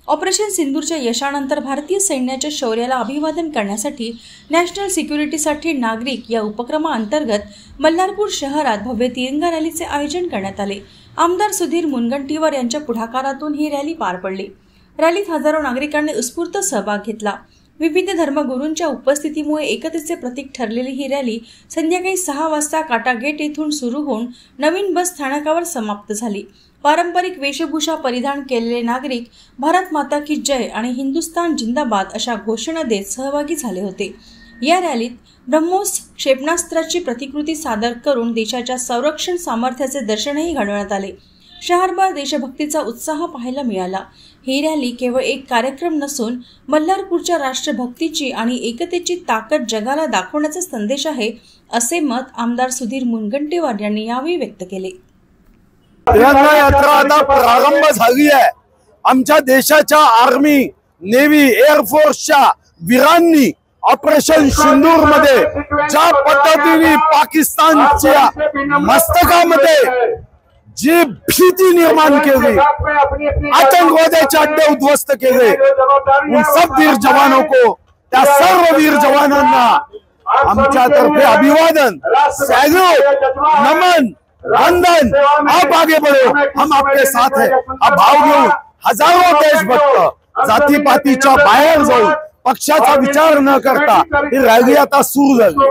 Operation सिंदूरच्या यशानंतर भारतीय सैन्याच्या शौर्याला अभिवादन करण्यासाठी नॅशनल सिक्युरिटीसाठी नागरिक या उपक्रमाअंतर्गत मल्हारपूर शहरात भव्य तिरंगा रॅलीचे आयोजन करण्यात आले। आमदार सुधीर मुनगंटीवार यांच्या पुढाकारातून ही रॅली पार पडली। रॅलीत हजारो नागरिकांनी उत्स्फूर्त सहभाग घेतला। विविध धर्मगुरूंच्या उपस्थितीमुळे एकतेचे प्रतीक ठरलेली ही रॅली संध्याकाळी 6 वाजता काटा गेट येथून सुरू होऊन नवीन बस स्थानकावर समाप्त झाली। पारंपरिक वेशभूषा परिधान केलेले नागरिक भारत माता की जय आणि हिंदुस्तान जिंदाबाद अशा घोषणा देत सहभागी झाले होते। या रॅलीत ब्रह्मोस क्षेपणास्त्राची प्रतिकृती सादर करून देशाच्या संरक्षण सामर्थ्याचे दर्शनही घडवण्यात आले। शहरभर देशभक्तीचा उत्साह पाहायला मिळाला। ही रॅली केवळ एक कार्यक्रम नसून मल्हारपूरच्या राष्ट्रभक्तीची आणि एकतेची ताकद जगाला दाखवण्याचा संदेश आहे, असे मत आमदार सुधीर मुनगंटीवार यांनी यावेळी व्यक्त केले। तिरंगा यात्रा आता प्रारंभ झाली आहे। आमच्या देशाच्या आर्मी, नेव्ही, एअरफोर्सच्या वीरांनी ऑपरेशन सिंदूर मध्ये ज्या पद्धतीने पाकिस्तानच्या मस्तकामध्ये जी भीती निर्माण केली, आतंकवाद्याचे अड्डे उद्ध्वस्त केले, उन सब वीर जवानों को, त्या सर्व वीर जवानांना आमच्यातर्फे अभिवादन, सैल्यूट, नमन, वंदन। आप आगे बढ़ो, हम आपके साथ हैं। हा भाव घेऊन हजारो देशभक्त जातीपातीच्या बाहेर जाऊन पक्षाचा विचार न करता ही रॅली आता सुरू झाली।